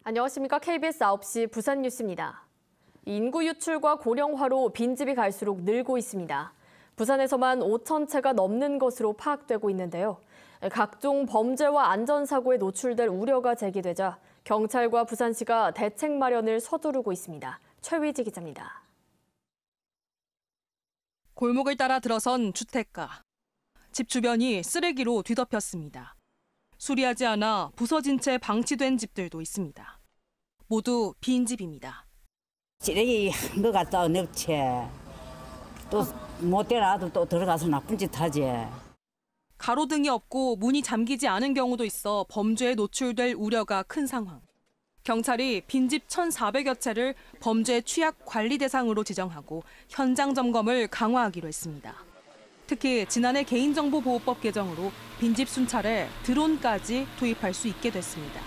안녕하십니까. KBS 9시 부산 뉴스입니다. 인구 유출과 고령화로 빈집이 갈수록 늘고 있습니다. 부산에서만 5천 채가 넘는 것으로 파악되고 있는데요. 각종 범죄와 안전사고에 노출될 우려가 제기되자 경찰과 부산시가 대책 마련을 서두르고 있습니다. 최위지 기자입니다. 골목을 따라 들어선 주택가. 집 주변이 쓰레기로 뒤덮였습니다. 수리하지 않아 부서진 채 방치된 집들도 있습니다. 모두 빈집입니다. 쓰레기 한 거 갖다 넣지. 또 못된 아들 또 들어가서 나쁜 짓 하지. 가로등이 없고 문이 잠기지 않은 경우도 있어 범죄에 노출될 우려가 큰 상황. 경찰이 빈집 1,400여 채를 범죄 취약 관리 대상으로 지정하고 현장 점검을 강화하기로 했습니다. 특히 지난해 개인정보보호법 개정으로 빈집 순찰에 드론까지 도입할 수 있게 됐습니다.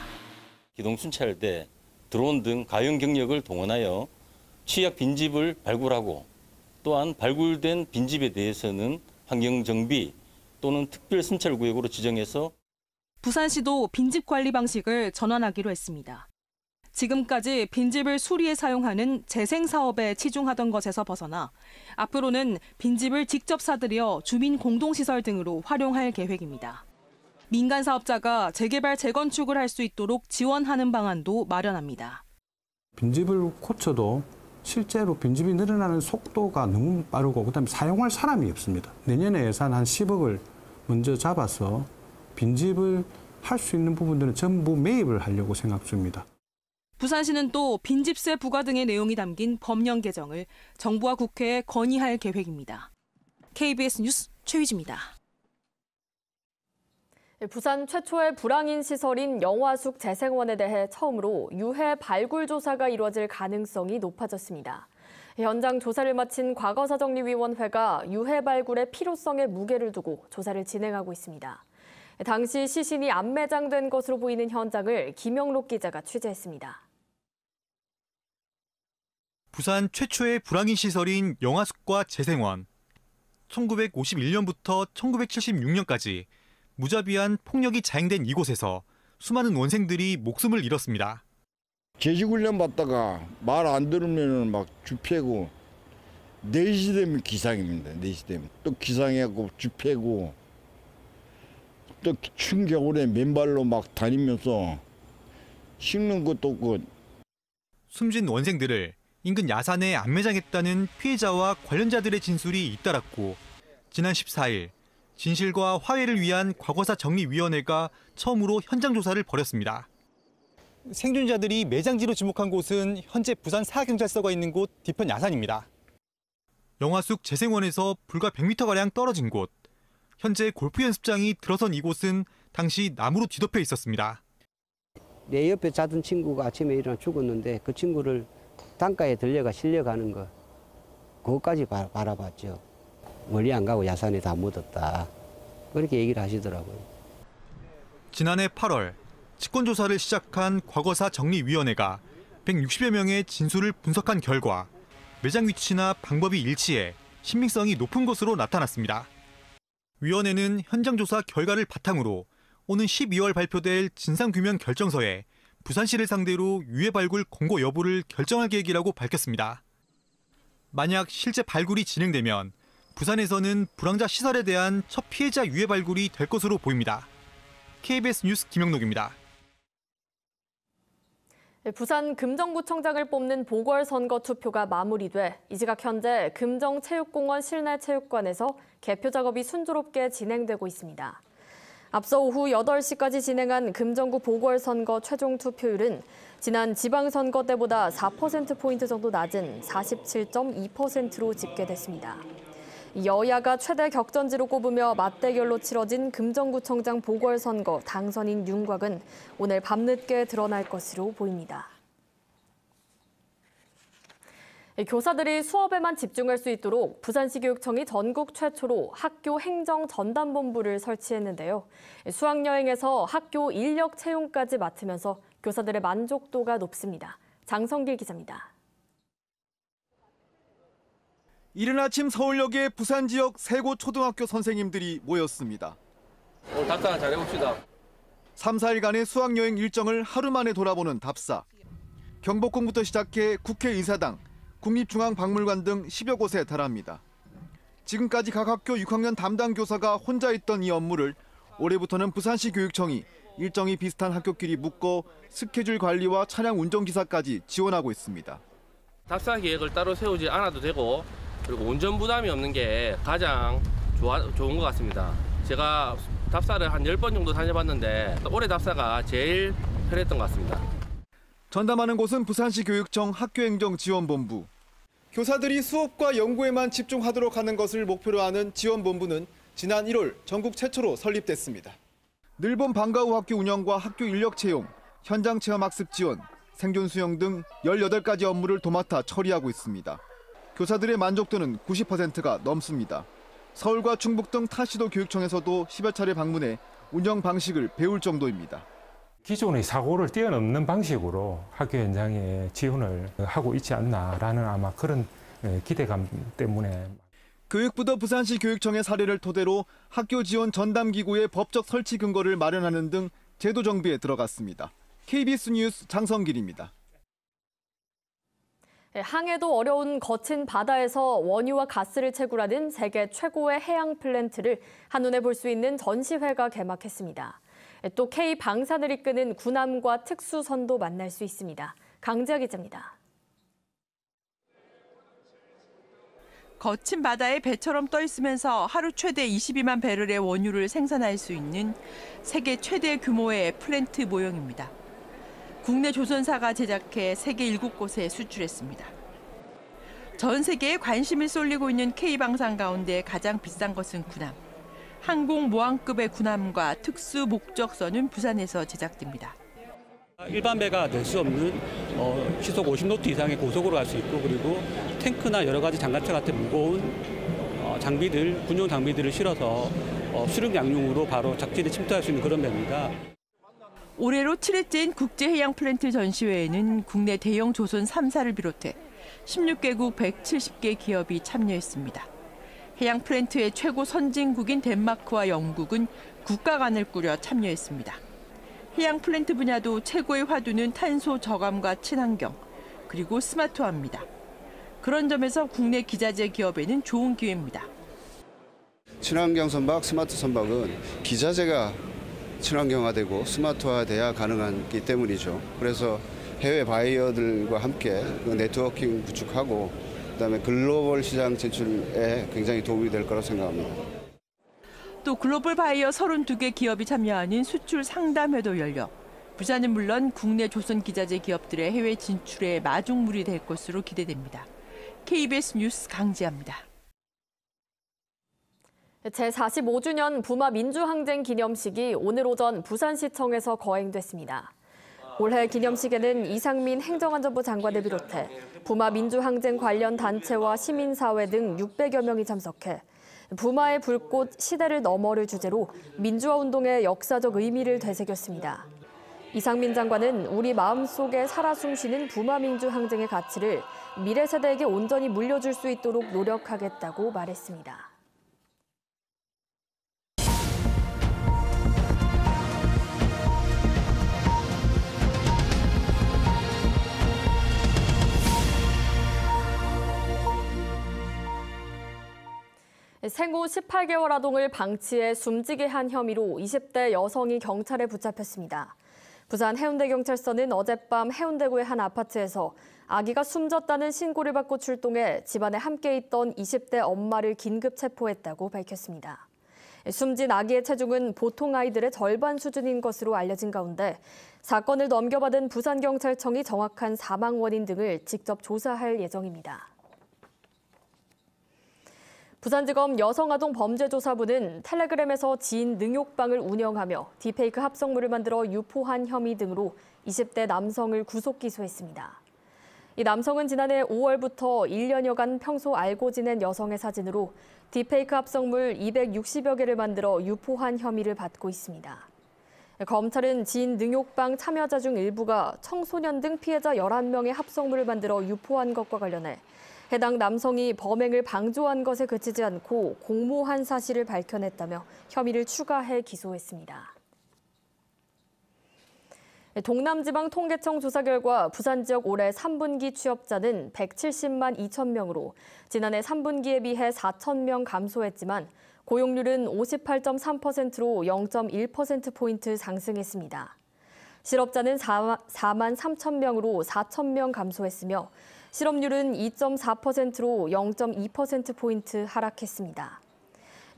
기동 순찰 때 드론 등 가용 경력을 동원하여 취약 빈집을 발굴하고 또한 발굴된 빈집에 대해서는 환경정비 또는 특별 순찰구역으로 지정해서 부산시도 빈집 관리 방식을 전환하기로 했습니다. 지금까지 빈집을 수리에 사용하는 재생 사업에 치중하던 것에서 벗어나 앞으로는 빈집을 직접 사들여 주민 공동시설 등으로 활용할 계획입니다. 민간 사업자가 재개발, 재건축을 할 수 있도록 지원하는 방안도 마련합니다. 빈집을 고쳐도 실제로 빈집이 늘어나는 속도가 너무 빠르고 그다음에 사용할 사람이 없습니다. 내년에 예산 한 10억을 먼저 잡아서 빈집을 할 수 있는 부분들은 전부 매입을 하려고 생각 중입니다. 부산시는 또 빈집세 부과 등의 내용이 담긴 법령 개정을 정부와 국회에 건의할 계획입니다. KBS 뉴스 최위지입니다. 부산 최초의 불황인 시설인 영화숙 재생원에 대해 처음으로 유해 발굴 조사가 이루어질 가능성이 높아졌습니다. 현장 조사를 마친 과거사정리위원회가 유해 발굴의 필요성에 무게를 두고 조사를 진행하고 있습니다. 당시 시신이 안매장된 것으로 보이는 현장을 김영록 기자가 취재했습니다. 부산 최초의 불황인 시설인 영화숙과 재생원. 1951년부터 1976년까지 무자비한 폭력이 자행된 이곳에서 수많은 원생들이 목숨을 잃었습니다. 제식훈련 받다가 말 안 들으면 막 줍패고 4시 되면 기상입니다. 4시 되면 또 기상해갖고 줍패고 또 추운 겨울에 맨발로 막 다니면서 씻는 것도 없고. 숨진 원생들을 인근 야산에 안매장했다는 피해자와 관련자들의 진술이 잇따랐고 지난 14일 진실과 화해를 위한 과거사 정리위원회가 처음으로 현장 조사를 벌였습니다. 생존자들이 매장지로 지목한 곳은 현재 부산 사경찰서가 있는 곳 뒤편 야산입니다. 영화숙 재생원에서 불과 100m가량 떨어진 곳. 현재 골프 연습장이 들어선 이곳은 당시 나무로 뒤덮여 있었습니다. 내 옆에 자던 친구가 아침에 일어나 죽었는데 그 친구를 땅가에 들려가 실려가는 거 그것까지 바라봤죠. 멀리 안 가고 야산에 다 묻었다. 그렇게 얘기를 하시더라고요. 지난해 8월 직권조사를 시작한 과거사 정리위원회가 160여 명의 진술을 분석한 결과 매장 위치나 방법이 일치해 신빙성이 높은 것으로 나타났습니다. 위원회는 현장 조사 결과를 바탕으로 오는 12월 발표될 진상규명 결정서에 부산시를 상대로 유해 발굴 공고 여부를 결정할 계획이라고 밝혔습니다. 만약 실제 발굴이 진행되면 부산에서는 불황자 시설에 대한 첫 피해자 유해 발굴이 될 것으로 보입니다. KBS 뉴스 김영록입니다. 부산 금정구청장을 뽑는 보궐선거 투표가 마무리돼 이 시각 현재 금정체육공원 실내체육관에서 개표 작업이 순조롭게 진행되고 있습니다. 앞서 오후 8시까지 진행한 금정구 보궐선거 최종 투표율은 지난 지방선거 때보다 4%포인트 정도 낮은 47.2%로 집계됐습니다. 여야가 최대 격전지로 꼽으며 맞대결로 치러진 금정구청장 보궐선거 당선인 윤곽은 오늘 밤늦게 드러날 것으로 보입니다. 교사들이 수업에만 집중할 수 있도록 부산시 교육청이 전국 최초로 학교 행정전담본부를 설치했는데요. 수학여행에서 학교 인력 채용까지 맡으면서 교사들의 만족도가 높습니다. 장성길 기자입니다. 이른 아침 서울역에 부산 지역 세 곳 초등학교 선생님들이 모였습니다. 오늘 답변 잘해봅시다. 3, 4일간의 수학여행 일정을 하루 만에 돌아보는 답사. 경복궁부터 시작해 국회의사당, 국립중앙박물관 등 10여 곳에 달합니다. 지금까지 각 학교 6학년 담당 교사가 혼자 했던 이 업무를 올해부터는 부산시 교육청이 일정이 비슷한 학교끼리 묶어 스케줄 관리와 차량 운전기사까지 지원하고 있습니다. 답사 계획을 따로 세우지 않아도 되고 그리고 운전 부담이 없는 게 가장 좋은 것 같습니다. 제가 답사를 한 10번 정도 다녀봤는데 올해 답사가 제일 편했던 것 같습니다. 전담하는 곳은 부산시 교육청 학교행정지원본부. 교사들이 수업과 연구에만 집중하도록 하는 것을 목표로 하는 지원본부는 지난 1월 전국 최초로 설립됐습니다. 늘본 방과후 학교 운영과 학교 인력 채용, 현장 체험 학습 지원, 생존 수영 등 18가지 업무를 도맡아 처리하고 있습니다. 교사들의 만족도는 90%가 넘습니다. 서울과 충북 등 타시도 교육청에서도 10여 차례 방문해 운영 방식을 배울 정도입니다. 기존의 사고를 뛰어넘는 방식으로 학교 현장에 지원을 하고 있지 않나라는 아마 그런 기대감 때문에. 교육부도 부산시 교육청의 사례를 토대로 학교 지원 전담기구의 법적 설치 근거를 마련하는 등 제도 정비에 들어갔습니다. KBS 뉴스 장성길입니다. 항해도 어려운 거친 바다에서 원유와 가스를 채굴하는 세계 최고의 해양 플랜트를 한눈에 볼 수 있는 전시회가 개막했습니다. 또 K방산을 이끄는 군함과 특수선도 만날 수 있습니다. 강지아 기자입니다. 거친 바다에 배처럼 떠 있으면서 하루 최대 22만 배럴의 원유를 생산할 수 있는 세계 최대 규모의 플랜트 모형입니다. 국내 조선사가 제작해 세계 7곳에 수출했습니다. 전 세계에 관심이 쏠리고 있는 K방산 가운데 가장 비싼 것은 군함. 항공 모함급의 군함과 특수 목적선은 부산에서 제작됩니다. 일반 배가 낼 수 없는 시속 50노트 이상의 고속으로 갈 수 있고 그리고 탱크나 여러 가지 장갑차 같은 무거운 장비들, 군용 장비들을 실어서 수륙 양용으로 바로 작지에 침투할 수 있는 그런 배입니다. 올해로 7회째인 국제해양 플랜트 전시회에는 국내 대형 조선 3사를 비롯해 16개국 170개 기업이 참여했습니다. 해양 플랜트의 최고 선진국인 덴마크와 영국은 국가관을 꾸려 참여했습니다. 해양 플랜트 분야도 최고의 화두는 탄소 저감과 친환경, 그리고 스마트화입니다. 그런 점에서 국내 기자재 기업에는 좋은 기회입니다. 친환경 선박, 스마트 선박은 기자재가 친환경화되고 스마트화돼야 가능하기 때문이죠. 그래서 해외 바이어들과 함께 그 네트워킹 구축하고 그다음에 글로벌 시장 진출에 굉장히 도움이 될 거라고 생각합니다. 또 글로벌 바이어 32개 기업이 참여하는 수출 상담회도 열려 부산은 물론 국내 조선 기자재 기업들의 해외 진출에 마중물이 될 것으로 기대됩니다. KBS 뉴스 강지아입니다. 제45주년 부마 민주항쟁 기념식이 오늘 오전 부산시청에서 거행됐습니다. 올해 기념식에는 이상민 행정안전부 장관을 비롯해 부마 민주항쟁 관련 단체와 시민사회 등 600여 명이 참석해 부마의 불꽃 시대를 너머를 주제로 민주화 운동의 역사적 의미를 되새겼습니다. 이상민 장관은 우리 마음속에 살아 숨쉬는 부마 민주항쟁의 가치를 미래 세대에게 온전히 물려줄 수 있도록 노력하겠다고 말했습니다. 생후 18개월 아동을 방치해 숨지게 한 혐의로 20대 여성이 경찰에 붙잡혔습니다. 부산 해운대경찰서는 어젯밤 해운대구의 한 아파트에서 아기가 숨졌다는 신고를 받고 출동해 집안에 함께 있던 20대 엄마를 긴급 체포했다고 밝혔습니다. 숨진 아기의 체중은 보통 아이들의 절반 수준인 것으로 알려진 가운데 사건을 넘겨받은 부산경찰청이 정확한 사망 원인 등을 직접 조사할 예정입니다. 부산지검 여성아동범죄조사부는 텔레그램에서 지인 능욕방을 운영하며 딥페이크 합성물을 만들어 유포한 혐의 등으로 20대 남성을 구속 기소했습니다. 이 남성은 지난해 5월부터 1년여간 평소 알고 지낸 여성의 사진으로 딥페이크 합성물 260여 개를 만들어 유포한 혐의를 받고 있습니다. 검찰은 지인 능욕방 참여자 중 일부가 청소년 등 피해자 11명의 합성물을 만들어 유포한 것과 관련해 해당 남성이 범행을 방조한 것에 그치지 않고 공모한 사실을 밝혀냈다며 혐의를 추가해 기소했습니다. 동남지방통계청 조사 결과 부산 지역 올해 3분기 취업자는 170만 2천 명으로 지난해 3분기에 비해 4천 명 감소했지만 고용률은 58.3%로 0.1%포인트 상승했습니다. 실업자는 4만 3천 명으로 4천 명 감소했으며 실업률은 2.4%로 0.2%포인트 하락했습니다.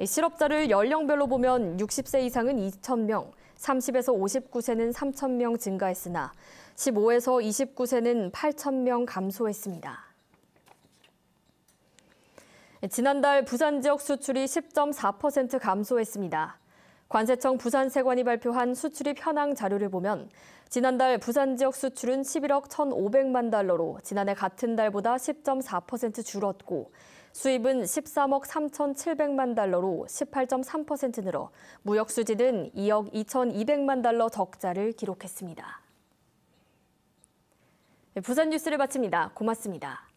실업자를 연령별로 보면 60세 이상은 2천 명, 30에서 59세는 3천 명 증가했으나 15에서 29세는 8천 명 감소했습니다. 지난달 부산 지역 수출이 10.4% 감소했습니다. 관세청 부산세관이 발표한 수출입 현황 자료를 보면 지난달 부산 지역 수출은 11억 1,500만 달러로 지난해 같은 달보다 10.4% 줄었고 수입은 13억 3,700만 달러로 18.3% 늘어 무역 수지는 2억 2,200만 달러 적자를 기록했습니다. 부산 뉴스를 마칩니다. 고맙습니다.